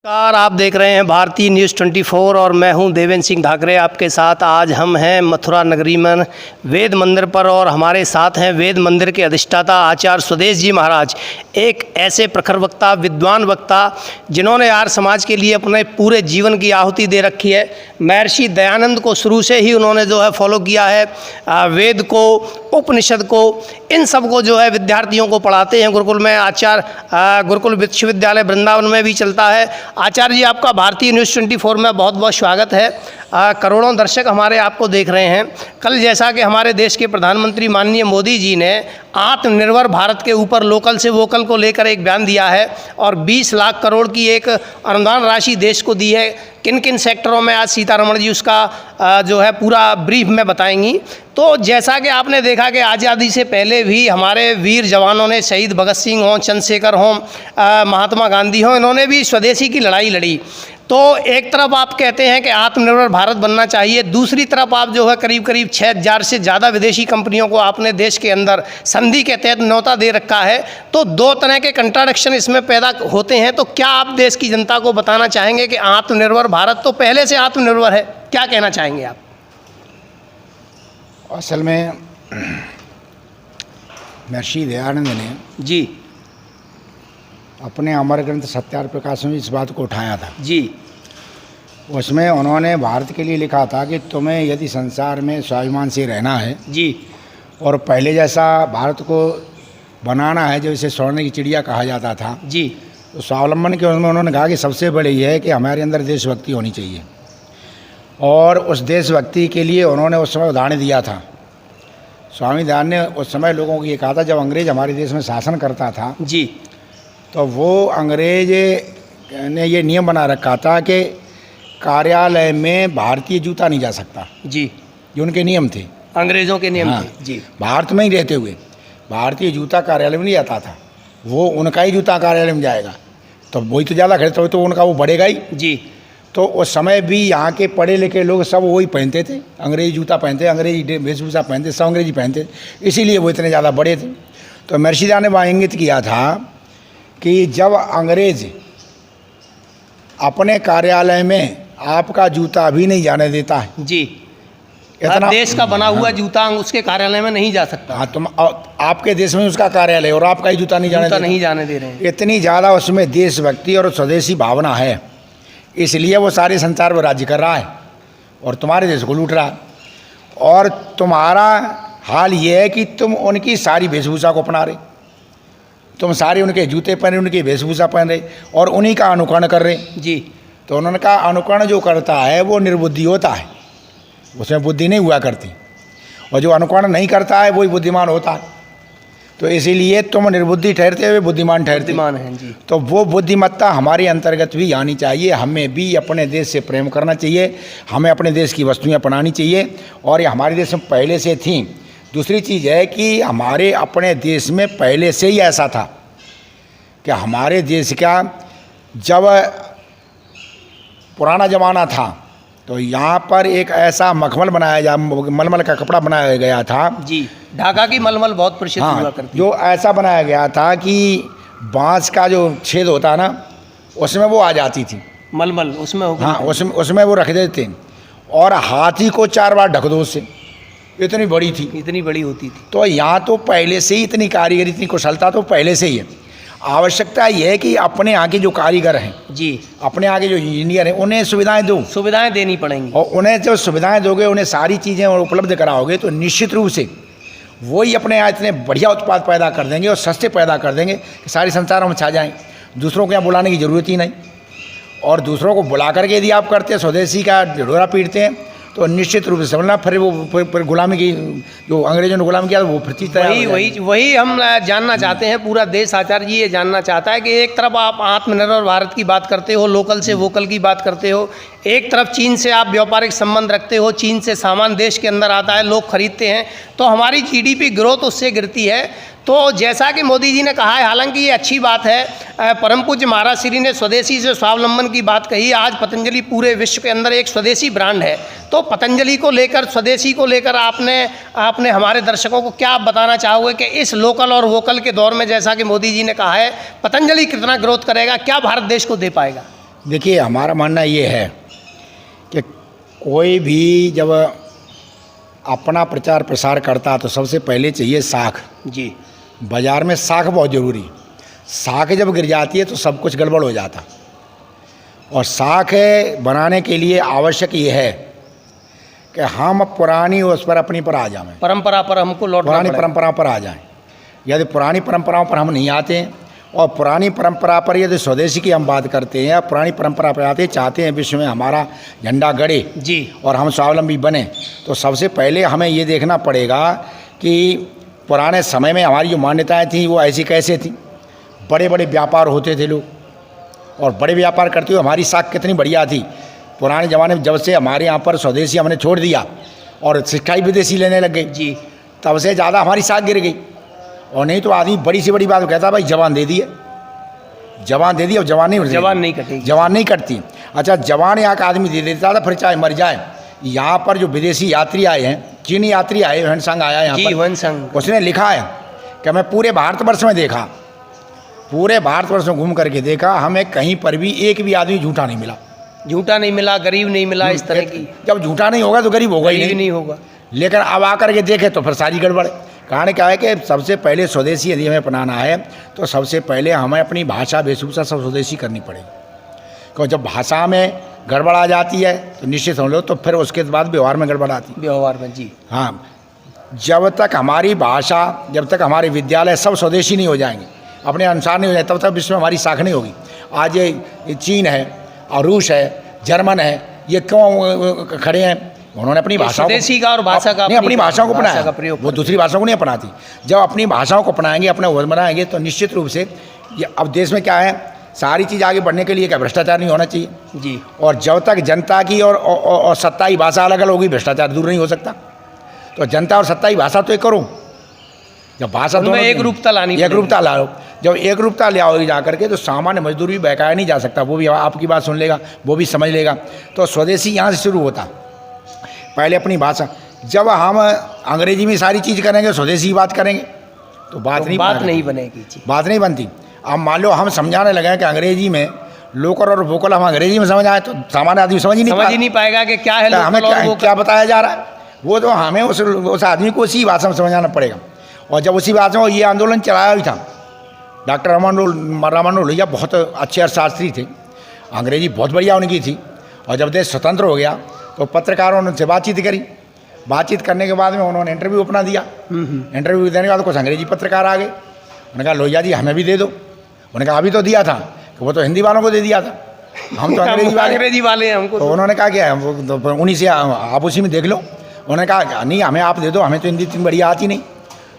नमस्कार, आप देख रहे हैं भारतीय न्यूज़ 24 और मैं हूं देवेंद्र सिंह ढाकरे आपके साथ। आज हम हैं मथुरा नगरी में वेद मंदिर पर और हमारे साथ हैं वेद मंदिर के अधिष्ठाता आचार्य स्वदेश जी महाराज, एक ऐसे प्रखर वक्ता, विद्वान वक्ता जिन्होंने आर्य समाज के लिए अपने पूरे जीवन की आहुति दे रखी है। महर्षि दयानंद को शुरू से ही उन्होंने फॉलो किया है, वेद को, उपनिषद को, इन सब को विद्यार्थियों को पढ़ाते हैं गुरुकुल में। आचार्य गुरुकुल विश्वविद्यालय वृंदावन में भी चलता है। आचार्य जी, आपका भारतीय न्यूज़ 24 में बहुत बहुत स्वागत है। करोड़ों दर्शक हमारे आपको देख रहे हैं। कल जैसा कि हमारे देश के प्रधानमंत्री माननीय मोदी जी ने आत्मनिर्भर भारत के ऊपर लोकल से वोकल को लेकर एक बयान दिया है और 20 लाख करोड़ की एक अनुदान राशि देश को दी है। किन किन सेक्टरों में आज सीतारमण जी उसका पूरा ब्रीफ में बताएंगी। तो जैसा कि आपने देखा कि आज़ादी से पहले भी हमारे वीर जवानों ने, शहीद भगत सिंह हों, चंद्रशेखर हों, महात्मा गांधी हों, इन्होंने भी स्वदेशी की लड़ाई लड़ी। तो एक तरफ आप कहते हैं कि आत्मनिर्भर भारत बनना चाहिए, दूसरी तरफ आप करीब करीब 6,000 से ज़्यादा विदेशी कंपनियों को आपने देश के अंदर संधि के तहत न्योता दे रखा है। तो दो तरह के कंट्राडिक्शन इसमें पैदा होते हैं। तो क्या आप देश की जनता को बताना चाहेंगे कि आत्मनिर्भर भारत तो पहले से आत्मनिर्भर है, क्या कहना चाहेंगे आप? असल में महर्षि दयानंद ने जी अपने अमर ग्रंथ सत्यार्थ प्रकाश में इस बात को उठाया था जी। उसमें उन्होंने भारत के लिए लिखा था कि तुम्हें यदि संसार में स्वाभिमान से रहना है जी और पहले जैसा भारत को बनाना है, जैसे स्वर्ण की चिड़िया कहा जाता था जी, तो स्वावलंबन के उसमें उन्होंने कहा कि सबसे बड़ी ये है कि हमारे अंदर देशभक्ति होनी चाहिए। और उस देशभक्ति के लिए उन्होंने उस समय उदाहरण दिया था। स्वामी दयानंद ने उस समय लोगों को ये कहा था, जब अंग्रेज हमारे देश में शासन करता था जी, तो वो अंग्रेज ने ये नियम बना रखा था कि कार्यालय में भारतीय जूता नहीं जा सकता। जी, ये उनके नियम थे, अंग्रेज़ों के नियम हाँ, थे जी। भारत में ही रहते हुए भारतीय जूता कार्यालय में नहीं जाता था। वो उनका ही जूता कार्यालय में जाएगा तो वही तो ज़्यादा खरीदते तो उनका वो बढ़ेगा ही जी। तो उस समय भी यहाँ के पढ़े लिखे लोग सब वही पहनते थे, अंग्रेजी जूता पहनते, अंग्रेजी वेशभूषा पहनते, सब अंग्रेजी पहनते, इसीलिए वो इतने ज़्यादा बड़े थे। तो महर्षि दयानंद ने वहाँ इंगित किया था कि जब अंग्रेज अपने कार्यालय में आपका जूता भी नहीं जाने देता है जी, इतना देश का बना हुआ जूता उसके कार्यालय में नहीं जा सकता। हाँ, तुम आपके देश में उसका कार्यालय और आपका ही जूता नहीं जाने जूता देता, नहीं जाने दे रहे हैं। इतनी ज़्यादा उसमें देशभक्ति और स्वदेशी भावना है, इसलिए वो सारे संसार पर राज्य कर रहा है और तुम्हारे देश को लूट रहा है। और तुम्हारा हाल ये है कि तुम उनकी सारी वेशभूषा को अपना रहे, तुम सारे उनके जूते पहन रहे, उनकी वेशभूषा पहन रहे और उन्हीं का अनुकरण कर रहे जी। तो उन्होंने कहा अनुकरण जो करता है वो निर्बुद्धि होता है, उसमें बुद्धि नहीं हुआ करती, और जो अनुकरण नहीं करता है वही बुद्धिमान होता है। तो इसीलिए तुम निर्बुद्धि ठहरते हुए बुद्धिमान ठहरते हैं जी। तो वो बुद्धिमत्ता हमारे अंतर्गत भी आनी चाहिए। हमें भी अपने देश से प्रेम करना चाहिए, हमें अपने देश की वस्तुएं अपनानी चाहिए और ये हमारे देश में पहले से थी। दूसरी चीज़ है कि हमारे अपने देश में पहले से ही ऐसा था कि हमारे देश का जब पुराना ज़माना था तो यहाँ पर एक ऐसा मखमल बनाया मलमल का कपड़ा बनाया गया था जी। ढाका की मलमल बहुत प्रसिद्ध हुआ करती, जो ऐसा बनाया गया था कि बांस का जो छेद होता है ना उसमें वो आ जाती थी मलमल उसमें होगा। हाँ, उसमें वो रख देते और हाथी को 4 बार ढक दो उससे, इतनी बड़ी थी, इतनी बड़ी होती थी। तो यहाँ तो पहले से ही इतनी कारीगरी, इतनी कुशलता तो पहले से ही है। आवश्यकता यह है कि अपने यहाँ के जो कारीगर हैं जी, अपने आगे जो इंजीनियर हैं उन्हें सुविधाएं दो, सुविधाएं देनी पड़ेंगी और उन्हें जब सुविधाएं दोगे, उन्हें सारी चीज़ें उपलब्ध कराओगे तो निश्चित रूप से वही अपने यहाँ इतने बढ़िया उत्पाद पैदा कर देंगे और सस्ते पैदा कर देंगे कि सारे संसार में छा जाएँ। दूसरों को यहाँ बुलाने की ज़रूरत ही नहीं, और दूसरों को बुला करके यदि आप करते हैं, स्वदेशी का ढिढोरा पीटते हैं तो निश्चित रूप से समझना फिर वो फिर गुलामी की, जो अंग्रेजों ने गुलाम किया वो फिर वही हम जानना चाहते हैं। पूरा देश आचार्य जी ये जानना चाहता है कि एक तरफ आप आत्मनिर्भर भारत की बात करते हो, लोकल से वोकल की बात करते हो, एक तरफ चीन से आप व्यापारिक संबंध रखते हो, चीन से सामान देश के अंदर आता है, लोग खरीदते हैं, तो हमारी जीडीपी ग्रोथ उससे गिरती है। तो जैसा कि मोदी जी ने कहा है, हालांकि ये अच्छी बात है, परम पूज्य महाराज श्री ने स्वदेशी से स्वावलंबन की बात कही। आज पतंजलि पूरे विश्व के अंदर एक स्वदेशी ब्रांड है, तो पतंजलि को लेकर, स्वदेशी को लेकर आपने हमारे दर्शकों को क्या बताना चाहोगे कि इस लोकल और वोकल के दौर में, जैसा कि मोदी जी ने कहा है, पतंजलि कितना ग्रोथ करेगा, क्या भारत देश को दे पाएगा? देखिए, हमारा मानना ये है कि कोई भी जब अपना प्रचार प्रसार करता है तो सबसे पहले चाहिए साख। जी। बाज़ार में साख बहुत ज़रूरी। साख जब गिर जाती है तो सब कुछ गड़बड़ हो जाता। और साख बनाने के लिए आवश्यक ये है कि हम पुरानी उस पर अपनी पर आ जाएं, परंपरा पर हमको लौटना पुरानी पड़ेगा। परंपराओं पर आ जाएं। यदि पुरानी परंपराओं पर हम नहीं आते हैं और पुरानी परंपरा पर यदि स्वदेशी की हम बात करते हैं, पुरानी परंपरा पर आते चाहते हैं विश्व में हमारा झंडा गड़े जी। और हम स्वावलंबी बने, तो सबसे पहले हमें ये देखना पड़ेगा कि पुराने समय में हमारी जो मान्यताएं थी वो ऐसी कैसे थी। बड़े बड़े व्यापार होते थे लोग, और बड़े व्यापार करते हुए हमारी साख कितनी बढ़िया थी। पुराने ज़माने में जब से हमारे यहाँ पर स्वदेशी हमने छोड़ दिया और शिक्षा ही विदेशी लेने लग गए जी, तब से ज़्यादा हमारी साख गिर गई। और नहीं तो आदमी बड़ी से बड़ी बात कहता भाई जवान दे दिए, जवान दे दी, अब जवान नहीं जवान नहीं कटेगी। जवान नहीं कटती। अच्छा, जवान यहाँ का आदमी दे देता था, फिर चाहे मर जाए। यहाँ पर जो विदेशी यात्री आए हैं, चीनी यात्री आए, ह्वेनसांग आया यहाँ जी, पर, ह्वेनसांग। उसने लिखा है कि मैं पूरे भारतवर्ष में देखा, पूरे भारतवर्ष में घूम करके देखा, हमें कहीं पर भी एक भी आदमी झूठा नहीं मिला। झूठा नहीं मिला, गरीब नहीं मिला, इस तरह की। जब झूठा नहीं होगा तो गरीब होगा ही गरीब नहीं होगा। लेकिन अब आकर के देखे तो फिर सारी गड़बड़। कारण क्या है कि सबसे पहले स्वदेशी यदि हमें अपनाना है तो सबसे पहले हमें अपनी भाषा वेशभूषा सब स्वदेशी करनी पड़ेगी। क्योंकि जब भाषा में गड़बड़ आ जाती है तो निश्चित समझ लो, तो फिर उसके बाद व्यवहार में गड़बड़ आती है। व्यवहार में जी। हाँ, जब तक हमारी भाषा, जब तक हमारे विद्यालय सब स्वदेशी नहीं हो जाएंगे, अपने अनुसार नहीं हो जाए, तब तक विश्व में हमारी साख नहीं होगी। आज ये चीन है और रूस है, जर्मन है, ये क्यों खड़े हैं? उन्होंने अपनी भाषाओं स्वदेशी का और भाषा का नहीं, अपनी भाषाओं को भाषा अपनाया, का प्रयोग वो दूसरी भाषाओं को नहीं अपनाती। जब अपनी भाषाओं को अपनाएंगे, अपने वो बनाएंगे, तो निश्चित रूप से ये अब देश में क्या है, सारी चीज़ आगे बढ़ने के लिए क्या भ्रष्टाचार नहीं होना चाहिए जी। और जब तक जनता की और सत्ता की भाषा अलग अलग होगी, भ्रष्टाचार दूर नहीं हो सकता। तो जनता और सत्ता की भाषा तो एक करो, जब भाषा उनमें एक रूपता लानी एक रूपता लाओ। जब एक रूपता ले आओगे जा करके, तो सामान्य मजदूर भी बहकाया नहीं जा सकता, वो भी आपकी बात सुन लेगा, वो भी समझ लेगा। तो स्वदेशी यहाँ से शुरू होता, पहले अपनी भाषा। जब हम अंग्रेजी में सारी चीज़ करेंगे, स्वदेशी की बात करेंगे, तो बात नहीं बनेगी जी। बात नहीं बनती। अब मान लो हम समझाने लगे कि अंग्रेजी में लोकल और वोकल हम अंग्रेजी में समझ आए, तो सामान्य आदमी समझ ही नहीं पाएगा कि क्या है हमें लोकल और वोकल। क्या बताया जा रहा है। वो तो हमें उस आदमी को उसी भाषा में समझाना पड़ेगा। और जब उसी भाषा में ये आंदोलन चलाया भी था, डॉक्टर रामानंद लोहिया बहुत अच्छे अर्थशास्त्री थे, अंग्रेजी बहुत बढ़िया उनकी थी। और जब देश स्वतंत्र हो गया तो पत्रकारों ने उनसे बातचीत करी, बातचीत करने के बाद में उन्होंने इंटरव्यू अपना दिया। इंटरव्यू देने के बाद कुछ अंग्रेजी पत्रकार आ गए, उन्होंने कहा लोहिया जी हमें भी दे दो। उन्होंने कहा अभी तो दिया था, कि वो तो हिंदी वालों को दे दिया था, हम तो अंग्रेजी वाले हैं हमको। तो उन्होंने कहा कि उन्हीं से आप उसी में देख लो। उन्होंने कहा नहीं, हमें आप दे दो, हमें तो हिंदी इतनी बढ़िया आती नहीं।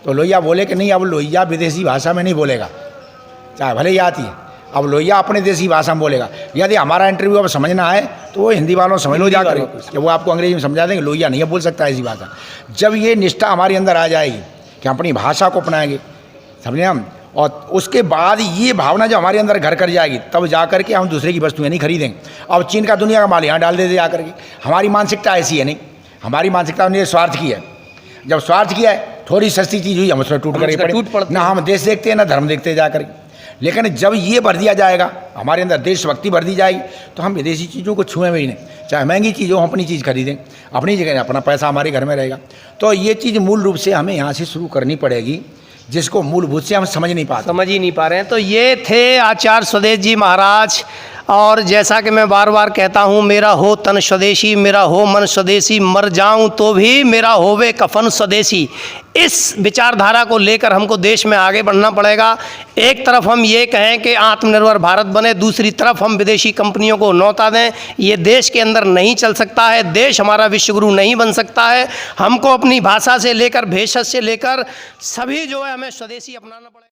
तो लोहिया बोले कि नहीं, अब लोहिया विदेशी भाषा में नहीं बोलेगा, चाहे भले ही आती है, अब लोहिया अपने देसी भाषा में बोलेगा। यदि हमारा इंटरव्यू अब समझना है तो वो हिंदी वालों समझ लो जाकर कि वो आपको अंग्रेजी में समझा देंगे, लोहिया नहीं बोल सकता ऐसी भाषा। जब ये निष्ठा हमारे अंदर आ जाएगी कि हम अपनी भाषा को अपनाएंगे, समझे हम, और उसके बाद ये भावना जब हमारे अंदर घर कर जाएगी, तब जा कर के हम दूसरे की वस्तुएं नहीं खरीदेंगे। अब चीन का दुनिया का माल यहाँ डाल देते जा करके। हमारी मानसिकता ऐसी है नहीं, हमारी मानसिकता उन्हें स्वार्थ की है। जब स्वार्थ किया है, थोड़ी सस्ती चीज़ हुई हम उसमें टूट पड़े, ना हम देश देखते हैं ना धर्म देखते जा करके। लेकिन जब ये भर दिया जाएगा, हमारे अंदर देशभक्ति भर दी जाएगी, तो हम विदेशी चीज़ों को छुएं भी नहीं, चाहे महंगी चीज़ हो, हम अपनी चीज़ खरीदें, अपनी जगह, अपना पैसा हमारे घर में रहेगा। तो ये चीज़ मूल रूप से हमें यहाँ से शुरू करनी पड़ेगी, जिसको मूलभूत से हम समझ ही नहीं पा रहे हैं। तो ये थे आचार्य स्वदेश जी महाराज। और जैसा कि मैं बार बार कहता हूँ, मेरा हो तन स्वदेशी, मेरा हो मन स्वदेशी, मर जाऊँ तो भी मेरा होवे कफन स्वदेशी। इस विचारधारा को लेकर हमको देश में आगे बढ़ना पड़ेगा। एक तरफ हम ये कहें कि आत्मनिर्भर भारत बने, दूसरी तरफ हम विदेशी कंपनियों को न्योता दें। ये देश के अंदर नहीं चल सकता है। देश हमारा विश्वगुरु नहीं बन सकता है। हमको अपनी भाषा से लेकर भेषज से लेकर सभी जो है हमें स्वदेशी अपनाना पड़ेगा।